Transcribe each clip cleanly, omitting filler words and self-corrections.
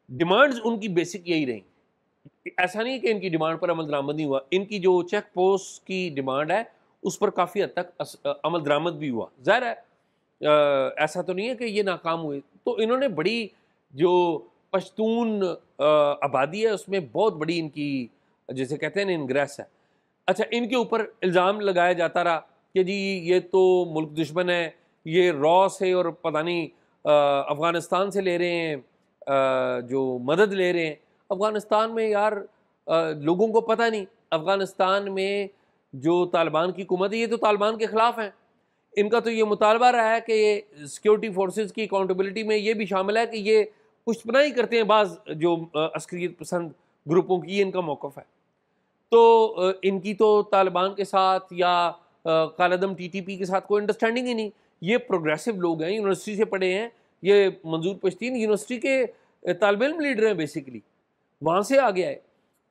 Demands ان کی basic یہی رہیں. ایسا نہیں کہ ان کی ڈیمانڈ پر عمل درآمد نہیں ہوا. ان کی جو چیک پوسٹ کی ڈیمانڈ ہے اس پر کافی حد تک عمل درآمد بھی ہوا. ظاہر ہے ایسا تو نہیں ہے کہ یہ ناکام ہوئے. تو انہوں نے بڑی جو پشتون آبادی ہے اس میں بہت بڑی ان کی جیسے کہتے ہیں نا انگریس ہے. اچھا ان کے اوپر الزام لگایا جاتا رہا کہ جی یہ تو ملک دشمن ہے, یہ را سے اور پتہ نہیں افغانستان سے لے رہے ہیں جو مدد لے رہے ہیں. افغانستان میں یار لوگوں کو پتہ نہیں, افغانستان میں جو طالبان کی حکومت ہے یہ تو طالبان کے خلاف ہیں. ان کا تو یہ مطالبہ رہا ہے کہ یہ سیکیورٹی فورسز کی اکاؤنٹیبلٹی میں یہ بھی شامل ہے کہ یہ پشت پناہی کرتے ہیں بعض جو عسکریت پسند گروپوں کی, یہ ان کا موقف ہے. تو ان کی تو طالبان کے ساتھ یا کالعدم ٹی ٹی پی کے ساتھ کوئی انڈرسٹینڈنگ ہی نہیں. یہ پروگریسو لوگ ہیں, یونیورسٹی سے پڑھے ہیں, یہ منظور پشتین یونیورسٹی کے طالب علم لیڈر ہیں بیسیکلی, وہاں سے آ گیا ہے.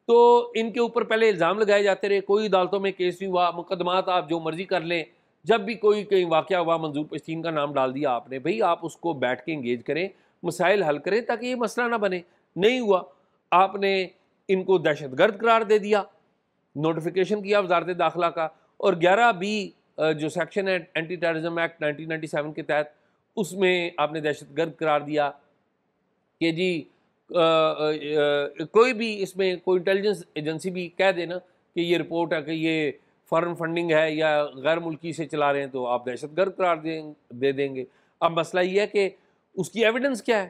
تو ان کے اوپر پہلے الزام لگائے جاتے رہے, کوئی عدالتوں میں کیس نہیں ہوا, مقدمات آپ جو مرضی کر لیں. جب بھی کوئی کہیں واقعہ ہوا منظور پشتین کا نام ڈال دیا آپ نے, بھئی آپ اس کو بیٹھ کے انگیج کریں, مسائل حل کریں تاکہ یہ مسئلہ نہ بنے. نہیں ہوا, آپ نے ان کو دہشت گرد قرار دے دیا, نوٹیفیکیشن کیا وزارت داخلہ کا, اور 11B جو سیکشن ہے اینٹی ٹیررزم ایکٹ 1997 کے تحت اس میں آپ نے دہشت گرد قرار دیا کہ جی کوئی بھی اس میں کوئی انٹیلیجنس ایجنسی بھی کہہ دے نا کہ یہ رپورٹ ہے کہ یہ فارن فنڈنگ ہے یا غیر ملکی سے چلا رہے ہیں تو آپ دہشت گرد قرار دے دیں گے. اب مسئلہ یہ ہے کہ اس کی ایویڈنس کیا ہے.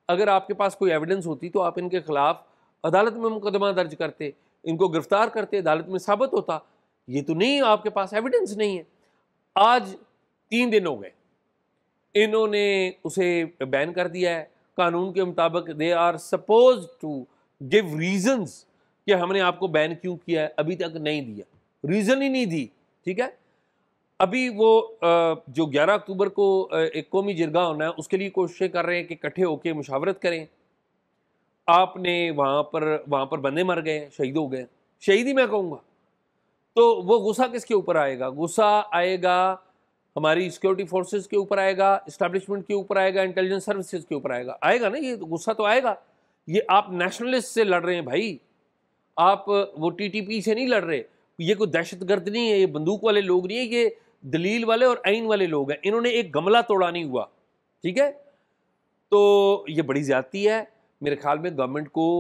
اگر آپ کے پاس کوئی ایویڈنس ہوتی تو آپ ان کے خلاف عدالت میں مقدمہ درج کرتے, ان کو گرفتار کرتے, عدالت میں ثابت ہوتا. یہ تو نہیں, آپ کے پاس ایویڈنس نہیں ہے. آج 3 دن ہو گئے, انہوں نے اسے بین کر دیا ہے. قانون کے مطابق they are suppose to give reasons کہ ہم نے آپ کو بین کیوں کیا ہے, ابھی تک نہیں دیا, ریزن ہی نہیں دی. ٹھیک ہے, ابھی وہ جو 11 اکتوبر کو ایک قومی جرگہ ہونا ہے اس کے لیے کوششیں کر رہے ہیں کہ اکٹھے ہو کے مشاورت کریں. آپ نے وہاں پر بندے مر گئے, شہید ہو گئے, شہید ہی میں کہوں گا. تو وہ غصہ کس کے اوپر آئے گا؟ غصہ آئے گا ہماری سیکورٹی فورسز کے اوپر آئے گا, اسٹیبلشمنٹ کے اوپر آئے گا, انٹیلیجنس سروسز کے اوپر آئے گا نا. یہ غصہ تو آئے گا. یہ آپ نیشنلسٹ سے لڑ رہے ہیں بھائی, آپ وہ ٹی ٹی پی سے نہیں لڑ رہے. یہ کوئی دہشت گرد نہیں ہے, یہ بندوق والے لوگ نہیں ہیں, یہ دلیل والے اور عین والے لوگ ہیں. انہوں نے ایک گملہ توڑا نہیں ہوا. ٹھیک ہے, تو یہ بڑی زیادتی ہے. میرے خیال میں گورنمنٹ کو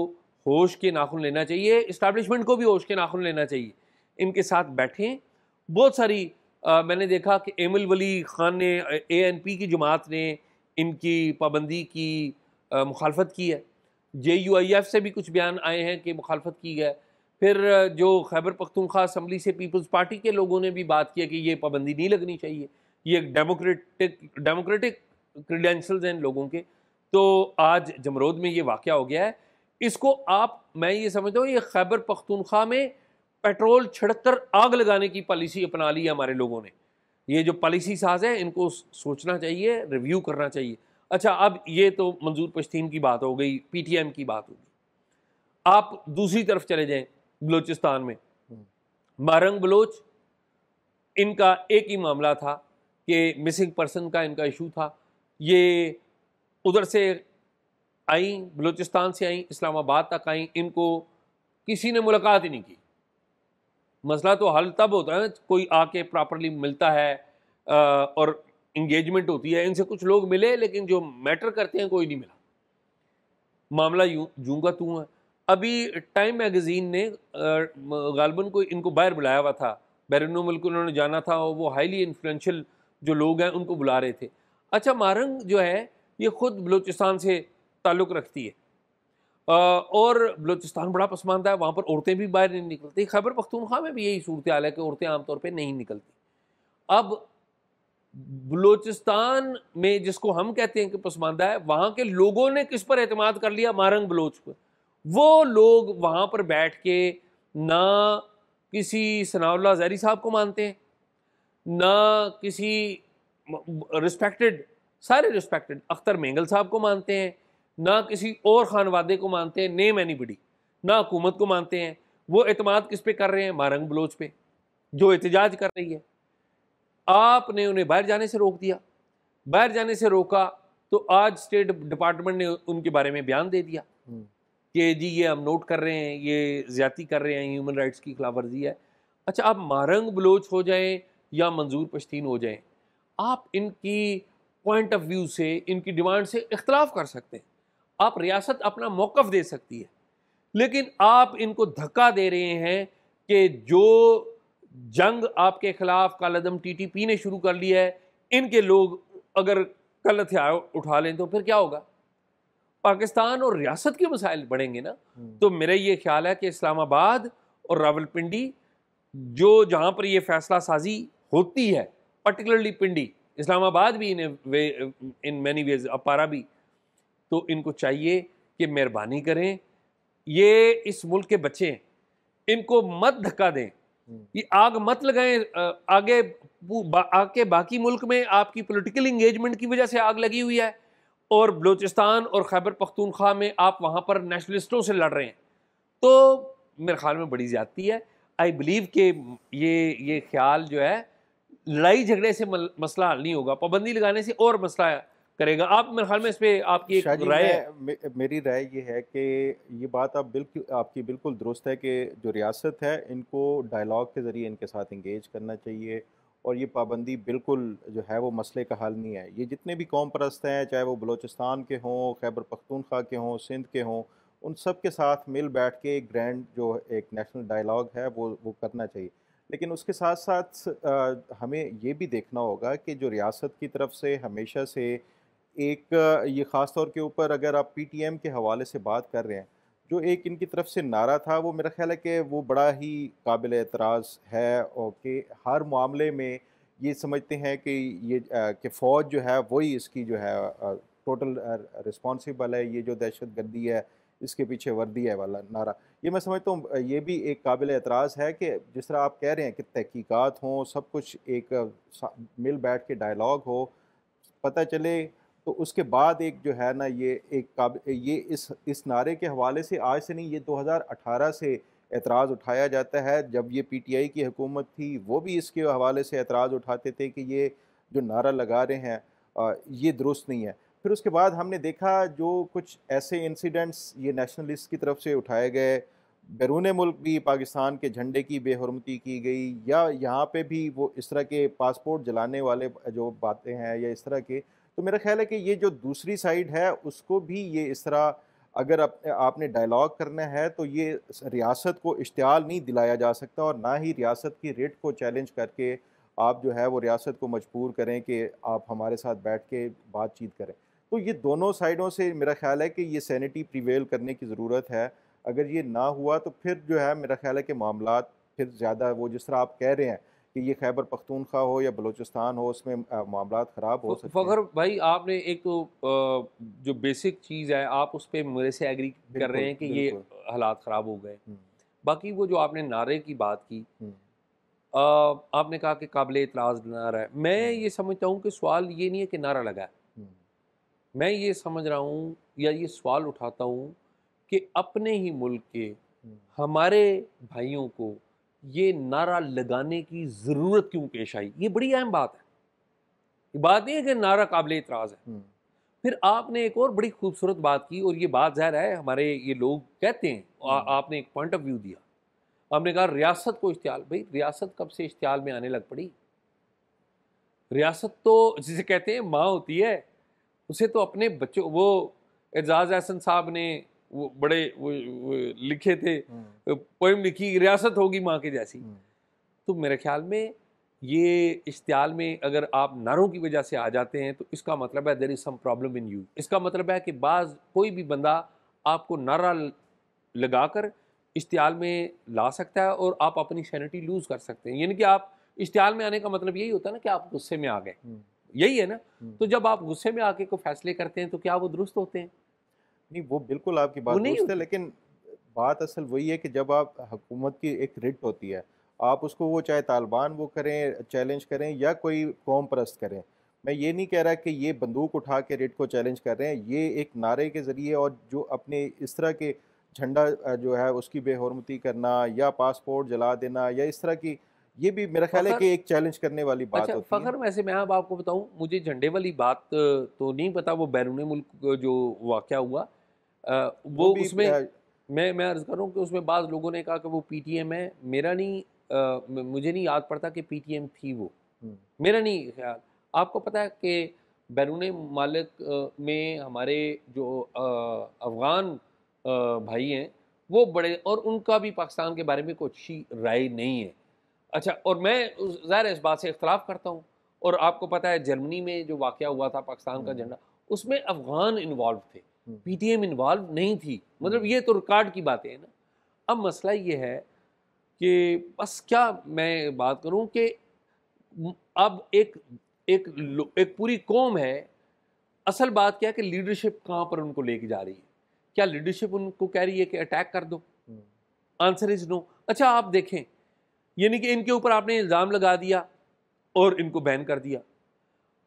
ہوش کے ناخن لینا چاہیے, اسٹیبلشمنٹ کو بھی ہوش کے ناخن لینا چاہیے. ان کے ساتھ بیٹھیں. بہت ساری میں نے دیکھا کہ ایمل ولی خان نے, اے این پی کی جماعت نے ان کی پابندی کی مخالفت کی ہے. جے یو آئی ایف سے بھی کچھ بیان آئے ہیں کہ مخالفت کی ہے. پھر جو خیبر پختونخوا اسمبلی سے پیپلز پارٹی کے لوگوں نے بھی بات کی ہے کہ یہ پابندی نہیں لگنی چاہیے, یہ ایک ڈیموکریٹک کریڈینشلز ہیں لوگوں کے. تو آج جمرود میں یہ واقعہ ہو گیا ہے. اس کو میں یہ سمجھتا ہوں یہ خیبر پختونخوا میں پیٹرول چھڑک کر آگ لگانے کی پالیسی اپنا لی ہے ہمارے لوگوں نے. یہ جو پالیسی ساز ہیں ان کو سوچنا چاہیے, ریویو کرنا چاہیے. اچھا, اب یہ تو منظور پشتین کی بات ہو گئی, پی ٹی ایم کی بات ہوگی. آپ دوسری طرف چلے جائیں, بلوچستان میں مارنگ بلوچ, ان کا ایک ہی معاملہ تھا کہ مسنگ پرسن کا ان کا ایشو تھا. یہ ادھر سے آئیں, بلوچستان سے آئیں, اسلام آباد تک آئیں, ان کو کسی نے ملاقات ہی نہیں کی. مسئلہ تو حل تب ہوتا ہے کوئی آ کے پراپرلی ملتا ہے اور انگیجمنٹ ہوتی ہے. ان سے کچھ لوگ ملے لیکن جو میٹر کرتے ہیں کوئی نہیں ملا. معاملہ یوں کا توں ہے. ابھی ٹائم میگزین نے غالباً کو ان کو باہر بلایا ہوا تھا, بیرون ملک انہوں نے جانا تھا, وہ ہائیلی انفلوئنشل جو لوگ ہیں ان کو بلا رہے تھے. اچھا, مارنگ جو ہے یہ خود بلوچستان سے تعلق رکھتی ہے اور بلوچستان بڑا پسماندہ ہے, وہاں پر عورتیں بھی باہر نہیں نکلتی. خیبر پختونخوا میں بھی یہی صورتحال ہے کہ عورتیں عام طور پہ نہیں نکلتی. اب بلوچستان میں جس کو ہم کہتے ہیں کہ پسماندہ ہے, وہاں کے لوگوں نے کس پر اعتماد کر لیا؟ مارنگ بلوچ پر. وہ لوگ وہاں پر بیٹھ کے نہ کسی ثناء اللہ زہری صاحب کو مانتے ہیں, نہ کسی رسپیکٹڈ, سارے رسپیکٹڈ اختر مینگل صاحب کو مانتے ہیں, نہ کسی اور خانوادے کو مانتے ہیں, نیم اینی بڈی, نہ حکومت کو مانتے ہیں. وہ اعتماد کس پہ کر رہے ہیں؟ مارنگ بلوچ پہ, جو احتجاج کر رہی ہے. آپ نے انہیں باہر جانے سے روک دیا. باہر جانے سے روکا تو آج اسٹیٹ ڈپارٹمنٹ نے ان کے بارے میں بیان دے دیا کہ جی یہ ہم نوٹ کر رہے ہیں، یہ زیادتی کر رہے ہیں، ہیومن رائٹس کی خلاف ورزی ہے. اچھا آپ مارنگ بلوچ ہو جائیں یا منظور پشتین ہو جائیں، آپ ان کی پوائنٹ آف ویو سے، ان کی ڈیمانڈ سے اختلاف کر سکتے ہیں، آپ ریاست اپنا موقف دے سکتی ہے، لیکن آپ ان کو دھکا دے رہے ہیں کہ جو جنگ آپ کے خلاف کالعدم ٹی ٹی پی نے شروع کر لی ہے، ان کے لوگ اگر کل ہتھیار اٹھا لیں تو پھر کیا ہوگا؟ پاکستان اور ریاست کے مسائل بڑھیں گے نا. تو میرا یہ خیال ہے کہ اسلام آباد اور راولپنڈی جو جہاں پر یہ فیصلہ سازی ہوتی ہے، پرٹیکولرلی پنڈی، اسلام آباد بھی ان مینی ویز، اپارا بھی، تو ان کو چاہیے کہ مہربانی کریں، یہ اس ملک کے بچے ہیں، ان کو مت دھکا دیں، یہ آگ مت لگائیں. آگے باقی ملک میں آپ کی پولیٹیکل انگیجمنٹ کی وجہ سے آگ لگی ہوئی ہے، اور بلوچستان اور خیبر پختونخوا میں آپ وہاں پر نیشنلسٹوں سے لڑ رہے ہیں، تو میرے خیال میں بڑی زیادتی ہے. آئی بلیو کہ یہ خیال جو ہے لڑائی جھگڑے سے مسئلہ حل نہیں ہوگا، پابندی لگانے سے اور مسئلہ کرے گا. آپ میرے خیال میں اس پہ آپ کی ایک رائے ہے؟ میری رائے یہ ہے کہ یہ بات آپ کی بالکل درست ہے کہ جو ریاست ہے ان کو ڈائلاگ کے ذریعے ان کے ساتھ انگیج کرنا چاہیے، اور یہ پابندی بالکل جو ہے وہ مسئلے کا حل نہیں ہے. یہ جتنے بھی قوم پرست ہیں، چاہے وہ بلوچستان کے ہوں، خیبر پختونخوا کے ہوں، سندھ کے ہوں، ان سب کے ساتھ مل بیٹھ کے ایک گرینڈ جو ایک نیشنل ڈائلاگ ہے وہ کرنا چاہیے. لیکن اس کے ساتھ ساتھ ہمیں یہ بھی دیکھنا ہوگا کہ جو ریاست کی طرف سے ہمیشہ سے ایک یہ خاص طور کے اوپر اگر آپ پی ٹی ایم کے حوالے سے بات کر رہے ہیں، جو ایک ان کی طرف سے نعرہ تھا، وہ میرا خیال ہے کہ وہ بڑا ہی قابل اعتراض ہے، اور کہ ہر معاملے میں یہ سمجھتے ہیں کہ کہ فوج جو ہے وہی اس کی جو ہے ٹوٹل رسپانسیبل ہے، یہ جو دہشت گردی ہے اس کے پیچھے وردی ہے والا نعرہ. یہ میں سمجھتا ہوں یہ بھی ایک قابل اعتراض ہے کہ جس طرح آپ کہہ رہے ہیں کہ تحقیقات ہوں، سب کچھ ایک مل بیٹھ کے ڈائلاگ ہو، پتہ چلے، تو اس کے بعد ایک جو ہے نا یہ اس نعرے کے حوالے سے آج سے نہیں، یہ 2018 سے اعتراض اٹھایا جاتا ہے. جب یہ پی ٹی آئی کی حکومت تھی وہ بھی اس کے حوالے سے اعتراض اٹھاتے تھے کہ یہ جو نعرہ لگا رہے ہیں یہ درست نہیں ہے. پھر اس کے بعد ہم نے دیکھا جو کچھ ایسے انسیڈنٹس یہ نیشنلسٹ کی طرف سے اٹھائے گئے، بیرون ملک بھی پاکستان کے جھنڈے کی بے حرمتی کی گئی، یا یہاں پہ بھی وہ اس طرح کے پاسپورٹ جلانے والے جو باتیں ہیں یا اس طرح کے. تو میرا خیال ہے کہ یہ جو دوسری سائیڈ ہے اس کو بھی یہ اس طرح اگر آپ نے ڈائلاگ کرنا ہے تو یہ ریاست کو اشتعال نہیں دلایا جا سکتا، اور نہ ہی ریاست کی ریٹ کو چیلنج کر کے آپ جو ہے وہ ریاست کو مجبور کریں کہ آپ ہمارے ساتھ بیٹھ کے بات چیت کریں. تو یہ دونوں سائیڈوں سے میرا خیال ہے کہ یہ سینٹی پریویل کرنے کی ضرورت ہے. اگر یہ نہ ہوا تو پھر جو ہے میرا خیال ہے کہ معاملات پھر زیادہ وہ جس طرح آپ کہہ رہے ہیں کہ یہ خیبر پختونخوا ہو یا بلوچستان ہو، اس میں معاملات خراب ہو سکتے ہیں. فخر بھائی آپ نے ایک تو جو بیسک چیز ہے آپ اس پہ میرے سے ایگری کر رہے ہیں کہ یہ حالات خراب ہو گئے. باقی وہ جو آپ نے نعرے کی بات کی، آپ نے کہا کہ قابل اعتراض نعرہ ہے. میں یہ سمجھتا ہوں کہ سوال یہ نہیں ہے کہ نعرہ لگا ہے، میں یہ سمجھ رہا ہوں یا یہ سوال اٹھاتا ہوں کہ اپنے ہی ملک کے ہمارے بھائیوں کو یہ نعرہ لگانے کی ضرورت کیوں پیش آئی. یہ بڑی اہم بات ہے، یہ بات نہیں ہے کہ نعرہ قابل اعتراض ہے. پھر آپ نے ایک اور بڑی خوبصورت بات کی، اور یہ بات ظاہر ہے ہمارے یہ لوگ کہتے ہیں، آپ نے ایک پوائنٹ آف ویو دیا، آپ نے کہا ریاست کو اشتعال. بھائی ریاست کب سے اشتعال میں آنے لگ پڑی؟ ریاست تو جسے کہتے ہیں ماں ہوتی ہے، اسے تو اپنے بچوں، وہ اعزاز احسن صاحب نے وہ بڑے وہ لکھے تھے، پوئم لکھی، ریاست ہوگی ماں کے جیسی. تو میرے خیال میں یہ اشتعال میں اگر آپ نعروں کی وجہ سے آ جاتے ہیں تو اس کا مطلب ہے there is some problem in you. اس کا مطلب ہے کہ کوئی بھی بندہ آپ کو نعرہ لگا کر اشتعال میں لا سکتا ہے اور آپ اپنی سینٹی لوز کر سکتے ہیں. یعنی کہ آپ اشتعال میں آنے کا مطلب یہی ہوتا ہے نا کہ آپ غصے میں آ گئے، یہی ہے نا. تو جب آپ غصے میں آ کے کوئی فیصلے کرتے ہیں تو کیا وہ درست ہوتے ہیں؟ نہیں، وہ بالکل آپ کی بات درست ہے، لیکن بات اصل وہی ہے کہ جب آپ حکومت کی ایک رٹ ہوتی ہے، آپ اس کو وہ چاہے طالبان وہ کریں، چیلنج کریں، یا کوئی قوم پرست کریں. میں یہ نہیں کہہ رہا کہ یہ بندوق اٹھا کے رٹ کو چیلنج کر رہے ہیں، یہ ایک نعرے کے ذریعے اور جو اپنے اس طرح کے جھنڈا جو ہے اس کی بے حرمتی کرنا یا پاسپورٹ جلا دینا یا اس طرح کی، یہ بھی میرا خیال ہے کہ ایک چیلنج کرنے والی بات اچھا ہوتی ہے. فخر، ویسے میں اب آپ کو بتاؤں، مجھے جھنڈے والی بات تو نہیں پتا وہ بیرون ملک جو واقعہ ہوا، وہ اس میں میں عرض کروں کہ اس میں بعض لوگوں نے کہا کہ وہ پی ٹی ایم ہے. میرا نہیں مجھے نہیں یاد پڑتا کہ پی ٹی ایم تھی وہ, میرا نہیں خیال. آپ کو پتہ ہے کہ بیرون ممالک میں ہمارے جو افغان بھائی ہیں وہ بڑے, اور ان کا بھی پاکستان کے بارے میں کوئی اچھی رائے نہیں ہے. اچھا, اور میں ظاہر اس بات سے اختلاف کرتا ہوں. اور آپ کو پتہ ہے جرمنی میں جو واقعہ ہوا تھا پاکستان کا جھنڈا, اس میں افغان انوالو تھے, پی ٹی ایم انوالو نہیں تھی. مطلب یہ تو ریکارڈ کی باتیں ہیں نا. اب مسئلہ یہ ہے کہ بس کیا میں بات کروں کہ اب ایک پوری قوم ہے. اصل بات کیا ہے کہ لیڈرشپ کہاں پر ان کو لے کے جا رہی ہے. کیا لیڈرشپ ان کو کہہ رہی ہے کہ اٹیک کر دو؟ آنسر از نو. اچھا آپ دیکھیں, یعنی کہ ان کے اوپر آپ نے الزام لگا دیا اور ان کو بین کر دیا.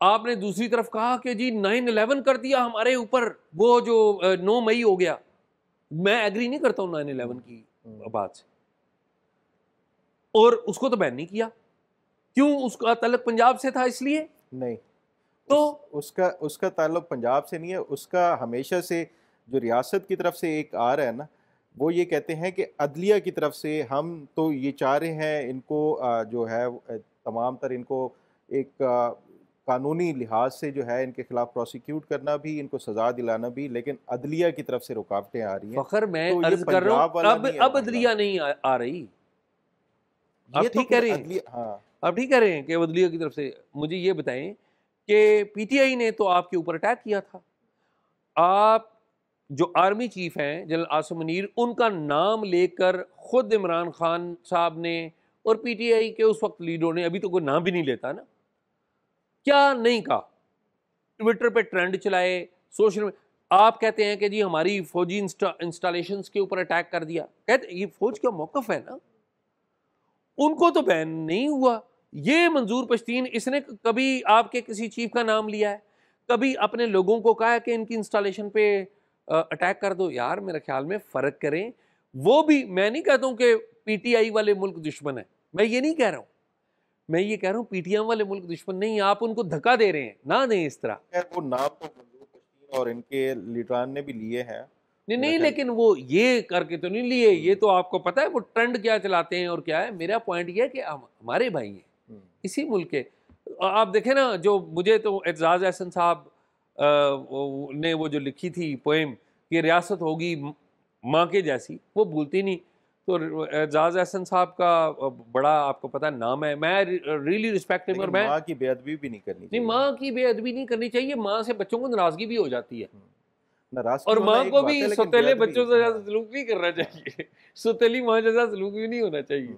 آپ نے دوسری طرف کہا کہ جی 9/11 کر دیا ہمارے اوپر, وہ جو 9 مئی ہو گیا. میں ایگری نہیں کرتا ہوں 9/11 کی بات سے, اور اس کو تو بین نہیں کیا. کیوں؟ اس کا تعلق پنجاب سے تھا اس لیے نہیں, تو اس کا تعلق پنجاب سے نہیں ہے. اس کا ہمیشہ سے جو ریاست کی طرف سے ایک آ رہا ہے نا, وہ یہ کہتے ہیں کہ عدلیہ کی طرف سے ہم تو یہ چاہ رہے ہیں ان کو جو ہے تمام تر ان کو ایک قانونی لحاظ سے جو ہے ان کے خلاف پروسیکیوٹ کرنا بھی, ان کو سزا دلانا بھی, لیکن عدلیہ کی طرف سے رکاوٹیں آ رہی ہیں. فخر میں تو یہ عرض کر رہا پنجاب والا ہوں نہیں ہے اب معاملہ. عدلیہ نہیں آ رہی. یہ آپ تو ٹھیک کہہ پھر رہے ہیں, عدلیہ, ہاں آپ ٹھیک کہہ رہے ہیں کہ عدلیہ کی طرف سے. مجھے یہ بتائیں کہ پی ٹی آئی نے تو آپ کے اوپر اٹیک کیا تھا. آپ جو آرمی چیف ہیں جنرل عاصم منیر, ان کا نام لے کر خود عمران خان صاحب نے اور پی ٹی آئی کے اس وقت لیڈروں نے, ابھی تو کوئی نام بھی نہیں لیتا نا, کیا نہیں کہا, ٹویٹر پہ ٹرینڈ چلائے, سوشل. آپ کہتے ہیں کہ جی ہماری فوجی انسٹالیشنز کے اوپر اٹیک کر دیا. کہتے یہ فوج کا موقف ہے نا, ان کو تو بین نہیں ہوا. یہ منظور پشتین, اس نے کبھی آپ کے کسی چیف کا نام لیا ہے؟ کبھی اپنے لوگوں کو کہا ہے کہ ان کی انسٹالیشن پہ اٹیک کر دو؟ یار میرے خیال میں فرق کریں. وہ بھی میں نہیں کہتا ہوں کہ پی ٹی آئی والے ملک دشمن ہیں, میں یہ نہیں کہہ رہا ہوں. میں یہ کہہ رہا ہوں پی ٹی ایم والے ملک دشمن نہیں, آپ ان کو دھکا دے رہے ہیں, نہ دیں اس طرح. وہ نام تو منظور پشتین اور ان کے لیڈران نے بھی لیے ہیں. نہیں, لیکن وہ یہ کر کے تو نہیں لیے. یہ تو آپ کو پتہ ہے وہ ٹرینڈ کیا چلاتے ہیں اور کیا ہے. میرا پوائنٹ یہ ہے کہ ہمارے بھائی ہیں اسی ملک کے. آپ دیکھیں نا, جو مجھے تو اعزاز احسن صاحب نے وہ جو لکھی تھی پوئم کہ ریاست ہوگی ماں کے جیسی, وہ بھولتی نہیں. تو اعزاز احسن صاحب کا بڑا آپ کو پتہ نام ہے. میں ریئلی ریسپیکٹ ہوں. اور میں ماں کی بے ادبی بھی نہیں کرنی چاہیے. نہیں, ماں کی بے ادبی نہیں کرنی چاہیے. ماں سے بچوں کو ناراضگی بھی ہو جاتی ہے, اور ماں کو بھی سوتیلے بچوں سے زیادہ سلوک نہیں کرنا چاہیے. سوتیلی ماں جیسا سلوک بھی نہیں ہونا چاہیے.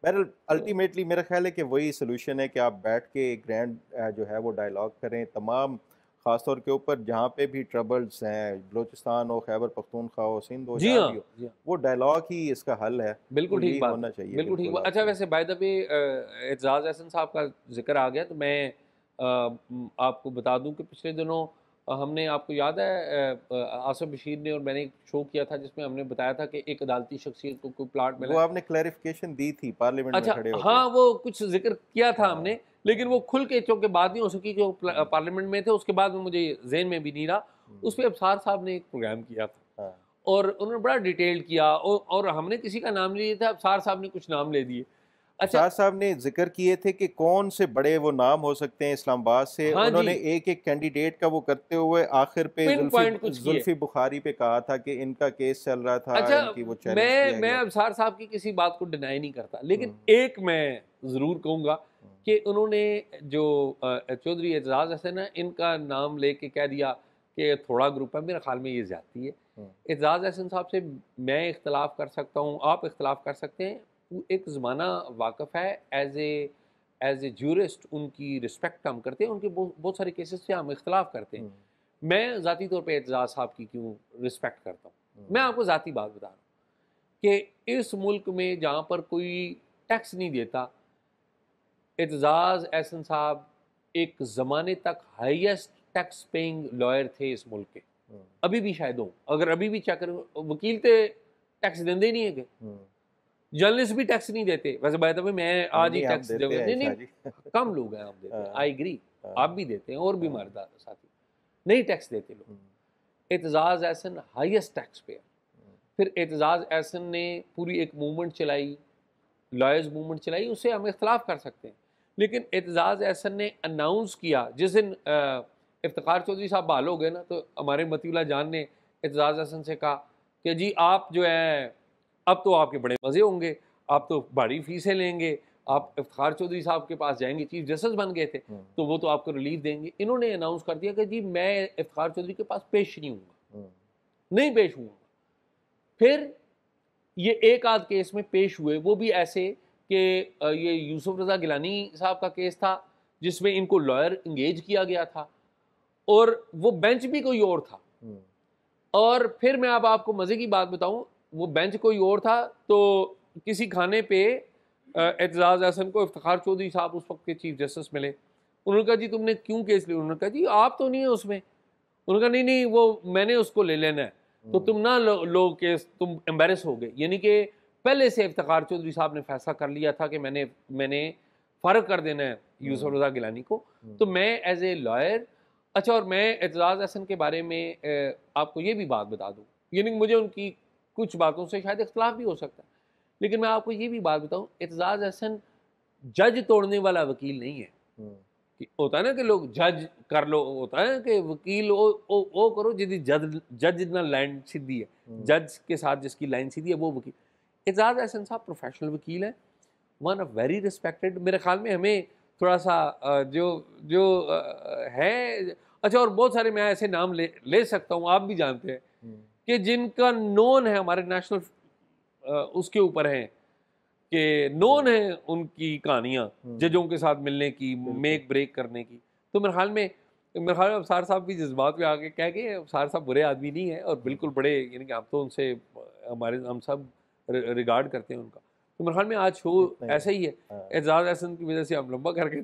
بہرحال الٹیمیٹلی میرا خیال ہے کہ وہی سلوشن ہے کہ آپ بیٹھ کے ایک گرینڈ جو ہے وہ ڈائلاگ کریں تمام, خاص طور کے اوپر جہاں پہ بھی ٹربلز ہیں, بلوچستان ہو, خیبر پختونخوا ہو, سندھ ہو, جہاں بھی ہو, وہ ڈائلاگ ہی اس کا حل ہے. بالکل ٹھیک بات, ہونا چاہیے. بالکل ٹھیک بات. اچھا ویسے بائی دا وے اعزاز احسن صاحب کا ذکر آ گیا تو میں آپ کو بتا دوں کہ پچھلے دنوں ہم نے, آپ کو یاد ہے آصف بشیر نے اور میں نے ایک شو کیا تھا جس میں ہم نے بتایا تھا کہ ایک عدالتی شخصیت کو کوئی پلاٹ ملا. وہ آپ نے کلیریفیکیشن دی تھی پارلیمنٹ میں کھڑے ہو کے. ہاں وہ کچھ ذکر کیا تھا ہم نے, لیکن وہ کھل کے چونکہ بات نہیں ہو سکی جو پارلیمنٹ میں تھے. اس کے بعد میں مجھے ذہن میں بھی نہیں رہا. اس پہ ابصار صاحب نے ایک پروگرام کیا تھا اور انہوں نے بڑا ڈیٹیل کیا, اور ہم نے کسی کا نام لیا تھا, ابصار صاحب نے کچھ نام لے دیے. اچھا صاحب نے ذکر کیے تھے کہ کون سے بڑے وہ نام ہو سکتے ہیں اسلام آباد سے. انہوں نے ایک ایک کینڈیڈیٹ کا وہ کرتے ہوئے آخر پہ زلفی بخاری پہ کہا تھا کہ ان کا کیس چل رہا تھا, ان کی وہ چیلنج کیا گیا. میں ابصار صاحب کی کسی بات کو ڈینائی نہیں کرتا, لیکن ایک میں ضرور کہوں گا کہ انہوں نے جو چودھری اعزاز حسن ہے, ان کا نام لے کے کہہ دیا کہ تھوڑا گروپ ہے. میرا خیال میں یہ زیادتی ہے. اعزاز احسن صاحب سے میں اختلاف کر سکتا ہوں, آپ اختلاف کر سکتے ہیں. ایک زمانہ واقف ہے, ایز اے جورسٹ ان کی رسپیکٹ ہم کرتے ہیں, ان کے بہت سارے کیسز سے ہم اختلاف کرتے ہیں. میں ذاتی طور پہ اعزاز صاحب کی کیوں رسپیکٹ کرتا ہوں, میں آپ کو ذاتی بات بتا رہا ہوں کہ اس ملک میں جہاں پر کوئی ٹیکس نہیں دیتا, اعزاز احسن صاحب ایک زمانے تک ہائیسٹ ٹیکس پیئنگ لائر تھے اس ملک کے. ابھی بھی شاید ہوں, اگر ابھی بھی چیک کریں, وکیل تے ٹیکس دیندے نہیں ہے کہ جرنلسٹ بھی ٹیکس نہیں دیتے. ویسے بات ہے میں آج ہی ٹیکس نہیں, کم لوگ ہیں آپ دیتے ہیں, آئی ایگری, آپ بھی دیتے ہیں اور بھی مرد ساتھی نہیں ٹیکس دیتے لوگ. Aitzaz Ahsan highest tax pair. پھر اعتزاز احسن نے پوری ایک موومنٹ چلائی, لائرز موومنٹ چلائی, اس سے ہم اختلاف کر سکتے ہیں, لیکن اعتزاز احسن نے اناؤنس کیا جس دن افتخار چودھری صاحب بحال ہو گئے نا, تو ہمارے مطیع اللہ جان نے اعتزاز احسن سے کہا کہ جی آپ جو ہے اب تو آپ کے بڑے مزے ہوں گے, آپ تو بڑی فیسیں لیں گے, آپ افتخار چودھری صاحب کے پاس جائیں گے, چیف جسٹس بن گئے تھے تو وہ تو آپ کو ریلیف دیں گے. انہوں نے اناؤنس کر دیا کہ جی میں افتخار چودھری کے پاس پیش نہیں ہوں گا, نہیں پیش ہوں گا. پھر یہ ایک آدھ کیس میں پیش ہوئے, وہ بھی ایسے کہ یہ یوسف رضا گیلانی صاحب کا کیس تھا جس میں ان کو لائر انگیج کیا گیا تھا اور وہ بینچ بھی کوئی اور تھا. اور پھر میں اب آپ کو مزے کی بات بتاؤں, وہ بینچ کوئی اور تھا تو کسی کھانے پہ اعتزاز احسن کو افتخار چودھری صاحب اس وقت کے چیف جسٹس ملے. انہوں نے کہا جی تم نے کیوں کیس لیا؟ انہوں نے کہا جی آپ تو نہیں ہیں اس میں. انہوں نے کہا نہیں وہ میں نے اس کو لے لینا ہے, تو تم نہ لو کیس, تم امبیرس ہو گئے. یعنی کہ پہلے سے افتخار چودھری صاحب نے فیصلہ کر لیا تھا کہ میں نے فارغ کر دینا ہے یوسف رضا گیلانی کو, تو میں ایز اے لائر. اچھا, اور میں اعتزاز احسن کے بارے میں آپ کو یہ بھی بات بتا دوں, یعنی مجھے ان کی کچھ باتوں سے شاید اختلاف بھی ہو سکتا ہے, لیکن میں آپ کو یہ بھی بات بتاؤں, اعتزاز احسن جج توڑنے والا وکیل نہیں ہے. ہوتا ہے نا کہ لوگ جج کر لو, ہوتا ہے کہ وکیل او کرو جدی جج نہ لائن سیدھی ہے, جج کے ساتھ جس کی لائن سیدھی ہے وہ وکیل. اعتزاز احسن صاحب پروفیشنل وکیل ہیں, ون آف ویری ریسپیکٹڈ. میرے خیال میں ہمیں تھوڑا سا جو ہے, اچھا اور بہت سارے میں ایسے نام لے سکتا ہوں, آپ بھی جانتے ہیں کہ جن کا نون ہے ہمارے نیشنل اس کے اوپر ہیں کہ نون ہے ان کی کہانیاں ججوں کے ساتھ ملنے کی, میک بریک کرنے کی. تو میرے خیال میں ابصار صاحب بھی جذبات پہ آ کے کہہ کے ابصار صاحب برے آدمی نہیں ہیں, اور بالکل بڑے, یعنی کہ ہم تو ان سے ہم سب ریگارڈ کرتے ہیں ان کا. تو میرے خیال میں آج شو ایسا ہی ہے, اعتزاز احسن کی وجہ سے ہم لمبا کر کے